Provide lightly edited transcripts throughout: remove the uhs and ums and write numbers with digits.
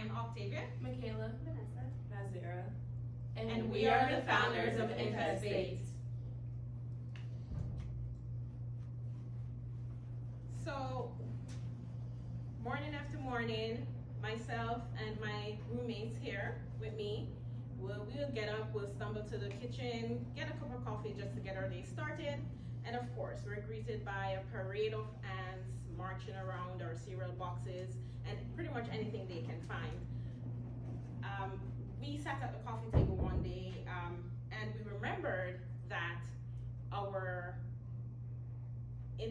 I'm Octavia. Michaela. Vanessa. Nazira. And we are the founders of Infestbait. So, morning after morning, myself and my roommates here with me, we'll get up, we'll stumble to the kitchen, get a cup of coffee just to get our day started. And of course, we're greeted by a parade of ants marching around our cereal boxes and pretty much anything they can find. We sat at the coffee table one day and we remembered that our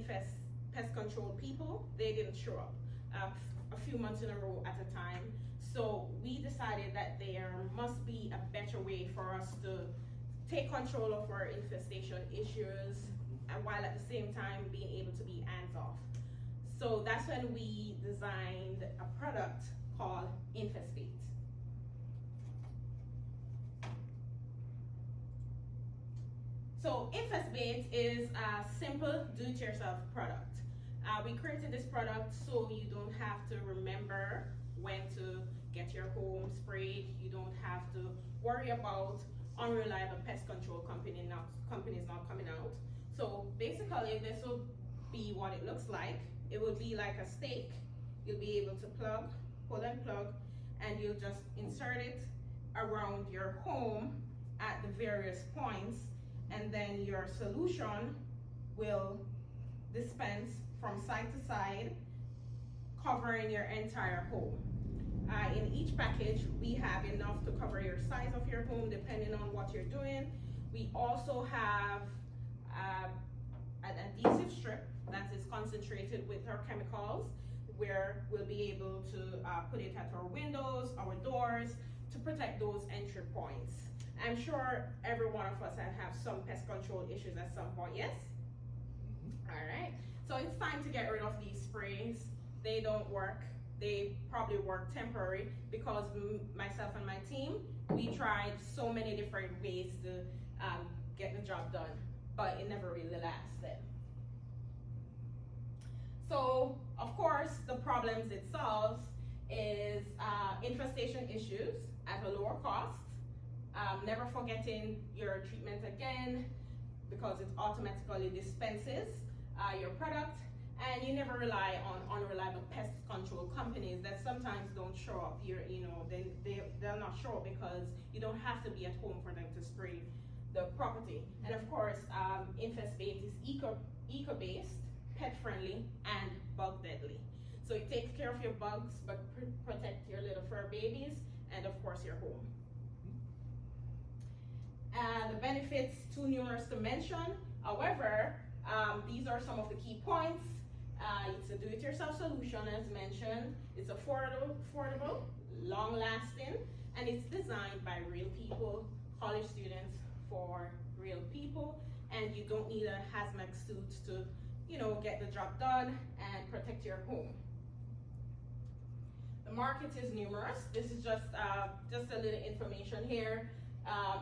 pest control people, they didn't show up a few months in a row at a time. So we decided that there must be a better way for us to take control of our infestation issues, and while at the same time being able to be hands off. So that's when we designed a product called Infestbait. So Infestbait is a simple do-it-yourself product. We created this product so you don't have to remember when to get your home sprayed. You don't have to worry about unreliable pest control companies not coming out. So basically this will be what it looks like. It will be like a stake. You'll be able to pull and plug, and you'll just insert it around your home at the various points, and then your solution will dispense from side to side, covering your entire home. In each package, we have enough to cover your size of your home depending on what you're doing. We also have an adhesive strip that is concentrated with our chemicals, where we'll be able to put it at our windows, our doors, to protect those entry points. I'm sure every one of us have some pest control issues at some point, yes? All right, so it's time to get rid of these sprays. They don't work. They probably work temporary because myself and my team, we tried so many different ways to get the job done, but it never really lasted. So, of course, the problems it solves is infestation issues at a lower cost, never forgetting your treatment again because it automatically dispenses your product, and you never rely on unreliable pest control companies that sometimes don't show up. They'll not show up because you don't have to be at home for them to spray the property. And of course, Infestbait is eco-based, pet-friendly, and bug-deadly. So it takes care of your bugs, but protect your little fur babies, and of course your home. The benefits, too numerous to mention. However, these are some of the key points. It's a do-it-yourself solution, as mentioned. It's affordable, long-lasting, and it's designed by real people, college students for real people, and you don't need a hazmat suit to, get the job done and protect your home. The market is numerous. This is just a little information here.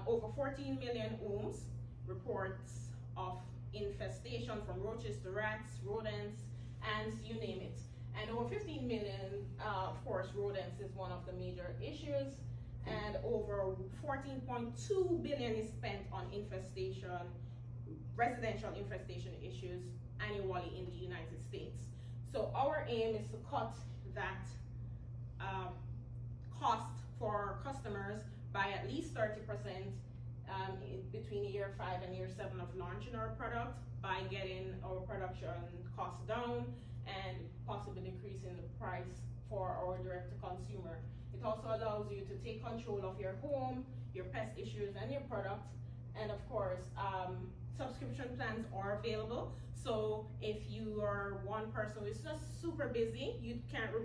Over 14 million homes reports of infestation from roaches to rats, rodents, ants, you name it. And over 15 million, of course, rodents is one of the major issues. And over 14.2 billion is spent on residential infestation issues annually in the United States. So our aim is to cut that cost for our customers by at least 30% between year 5 and year 7 of launching our product, by getting our production costs down and possibly decreasing the price for our direct-to-consumer. It also allows you to take control of your home, your pest issues, and your product. And of course, subscription plans are available. So if you are one person who is just super busy, you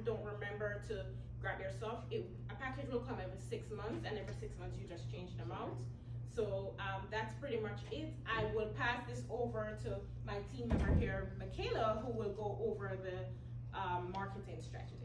don't remember to grab your stuff, a package will come every 6 months, and every 6 months you just change the amount. So that's pretty much it. I will pass this over to my team member here, Michaela, who will go over the marketing strategies.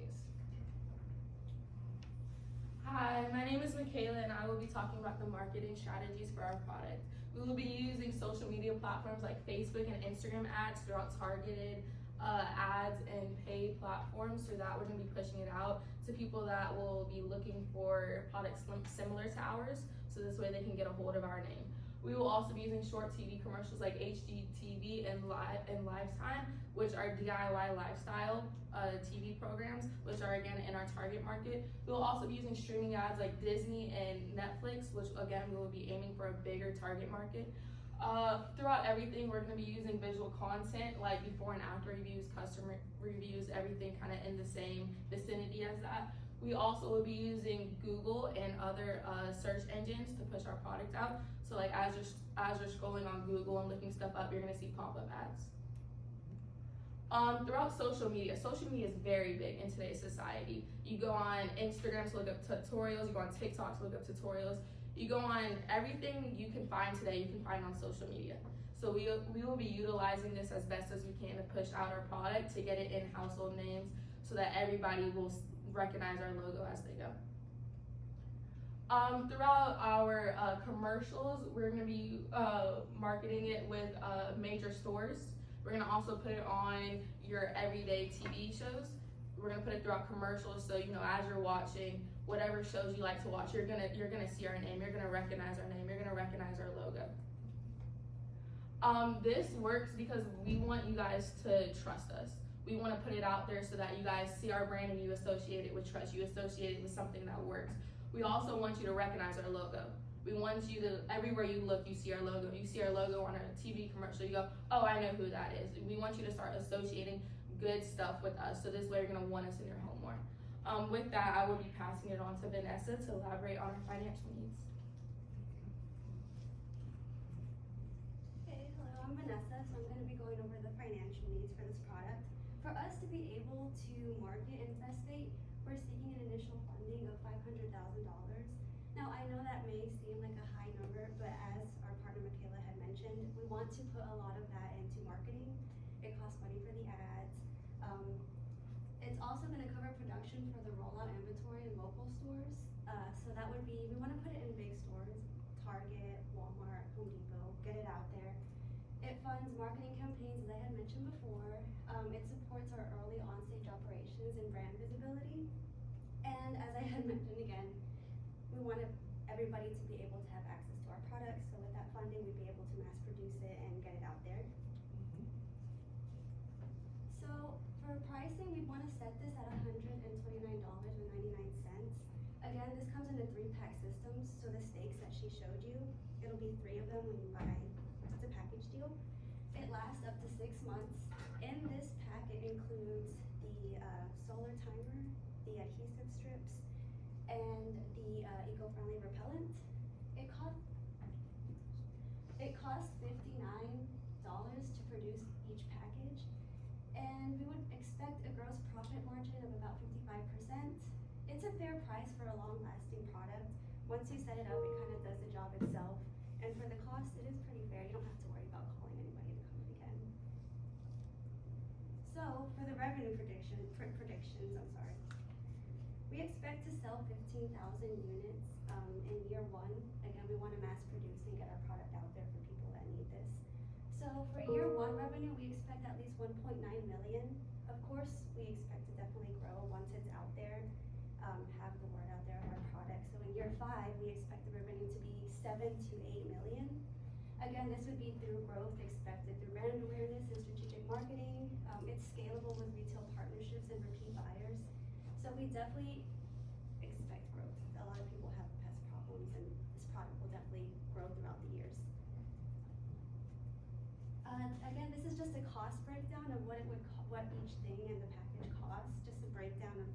Hi, my name is Michaela, and I will be talking about the marketing strategies for our product. We will be using social media platforms like Facebook and Instagram ads throughout targeted ads and paid platforms, so that we're going to be pushing it out to people that will be looking for products similar to ours, so this way they can get a hold of our name. We will also be using short TV commercials like HGTV and Lifetime, which are DIY lifestyle TV programs, which are again in our target market. We will also be using streaming ads like Disney and Netflix, which again we will be aiming for a bigger target market. Throughout everything, we're going to be using visual content like before and after reviews, customer reviews, everything kind of in the same vicinity as that. We also will be using Google and other search engines to push our product out. So like as you're scrolling on Google and looking stuff up, you're going to see pop-up ads. Throughout social media is very big in today's society. You go on Instagram to look up tutorials, you go on TikTok to look up tutorials. You go on everything you can find today, you can find on social media. So we will be utilizing this as best as we can to push out our product, to get it in household names so that everybody will recognize our logo as they go. Throughout our commercials, we're going to be marketing it with major stores. We're going to also put it on your everyday TV shows. We're going to put it throughout commercials, so you know, as you're watching whatever shows you like to watch, you're gonna see our name, you're gonna recognize our name, you're gonna recognize our logo. This works because we want you guys to trust us. We want to put it out there so that you guys see our brand and you associate it with trust, you associate it with something that works. We also want you to recognize our logo. We want you to, everywhere you look, you see our logo. You see our logo on a TV commercial, you go, oh, I know who that is. We want you to start associating good stuff with us, so this way you're gonna want us in your home more. With that, I will be passing it on to Vanessa to elaborate on our financial needs. Hey, hello, I'm Vanessa, so I'm going to be going over the financial needs for this product. For us to be able to market Infestbait, we're seeking an initial funding of $500,000. Now, I know that may seem like a high number, but as our partner Michaela had mentioned, we want to put a lot of that into marketing. It costs money for the ads. It's also going to cover production for the rollout inventory in local stores. So that would be, we want to put it in big stores, Target, Walmart, Home Depot, get it out there. It funds marketing campaigns, as I had mentioned before. It supports our early on-stage operations and brand visibility. And as I had mentioned again, we want everybody to be able to have access to our products. So with that funding, we'd be able to mass produce it and get it out there. So for pricing, we want to set this at $129.99. Again, this comes in a 3-pack system, so the steaks that she showed you, it'll be 3 of them when you buy. It's a package deal. It lasts up to 6 months. In this pack, it includes the solar timer, the adhesive strips, and the eco-friendly repellent. It costs $59 to produce each package, and we would expect a gross profit margin of about 55%. It's a fair price for a long-lasting product. Once you set it up, it kind of does the job itself, and for the cost, it is pretty fair. You don't have to worry about calling anybody to come in again. So for the revenue predictions, we expect to sell 15,000 units in year 1. Again, we want to mass produce and get our product out there for people that need this. So for year 1 revenue, we expect at least 1.9 million. Of course, we expect to definitely grow once it's out there, have the word out there of our product. So in year 5, we expect the revenue to be 7 to 8 million. Again, this would be through growth expected through brand awareness and strategic marketing. It's scalable with retail partnerships and repeat buyers. So we definitely expect growth. A lot of people have pest problems, and this product will definitely grow throughout the years. Again, this is just a cost breakdown of what each thing in the package costs, just a breakdown of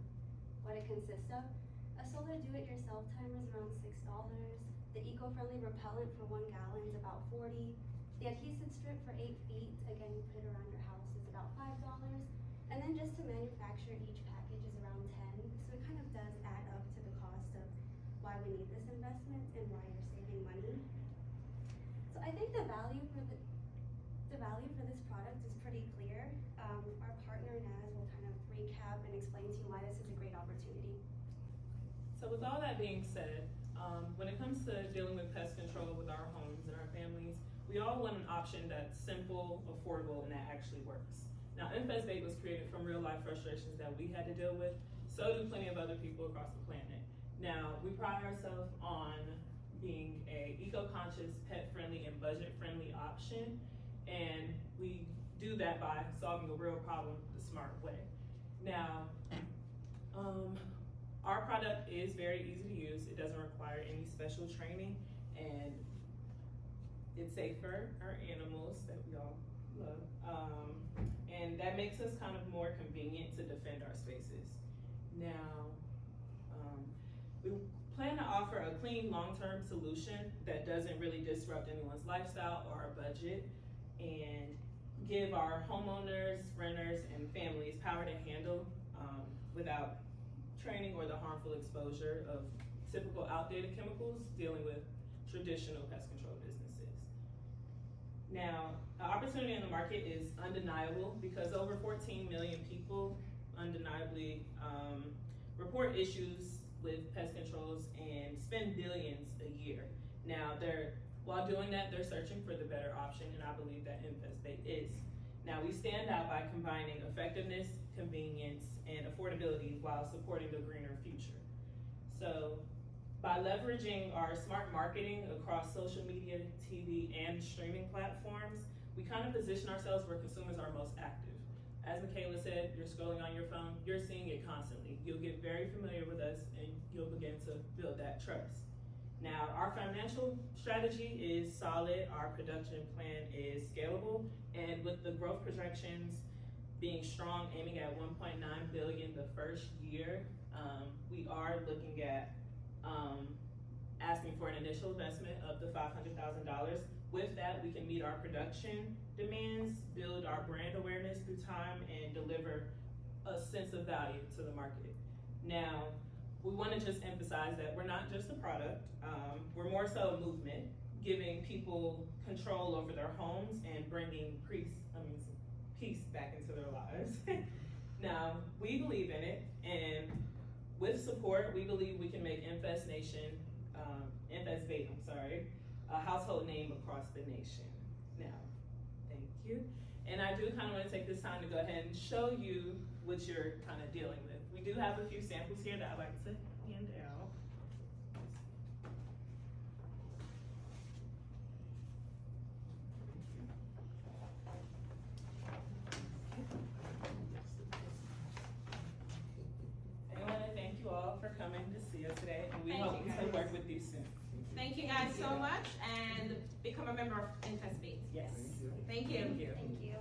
what it consists of. A solar do-it-yourself timer is around $6. The eco-friendly repellent for 1 gallon is about $40. The adhesive strip for 8 feet, again, you put it around your house, is about $5. And then just to manufacture each package is around $10. So it kind of does add up to the cost of why we need this investment and why you're saving money. So I think the value for this product is pretty clear. Our partner Naz will kind of recap and explain to you why this is a great opportunity. So with all that being said, when it comes to dealing with pest control with our homes and our families, we all want an option that's simple, affordable, and that actually works. Now, Infestbait was created from real life frustrations that we had to deal with. So do plenty of other people across the planet. Now, we pride ourselves on being a eco-conscious, pet-friendly, and budget-friendly option, and we do that by solving a real problem the smart way. Now, our product is very easy to use. It doesn't require any special training, and it's safe for our animals that we all love. And that makes us kind of more convenient to defend our spaces. Now, we plan to offer a clean, long-term solution that doesn't really disrupt anyone's lifestyle or our budget, and give our homeowners, renters, and families power to handle without training or the harmful exposure of typical outdated chemicals dealing with traditional pest control businesses. Now, the opportunity in the market is undeniable because over 14 million people undeniably report issues with pest controls and spend billions a year. Now, while doing that, they're searching for the better option, and I believe that Infestbait is. Now, we stand out by combining effectiveness, convenience, and affordability while supporting the greener future. So, by leveraging our smart marketing across social media, TV, and streaming platforms, we kind of position ourselves where consumers are most active. As Michaela said, you're scrolling on your phone, you're seeing it constantly. You'll get very familiar with us, and you'll begin to build that trust. Now, our financial strategy is solid, our production plan is scalable, and with the growth projections being strong, aiming at 1.9 billion the first year, we are looking at asking for an initial investment of the $500,000. With that, we can meet our production demands, build our brand awareness through time, and deliver a sense of value to the market. Now, we want to just emphasize that we're not just a product, we're more so a movement, giving people control over their homes and bringing peace back into their lives. Now, we believe in it, and with support, we believe we can make Infestbait, a household name across the nation. Now, thank you. And I do kind of want to take this time to go ahead and show you what you're kind of dealing with. We do have a few samples here that I'd like to hand out. I want to thank you all for coming to see us today, and we hope to work with you soon. Thank you guys so much, and become a member of Infestbait. Yes. Thank you. Thank you. Thank you.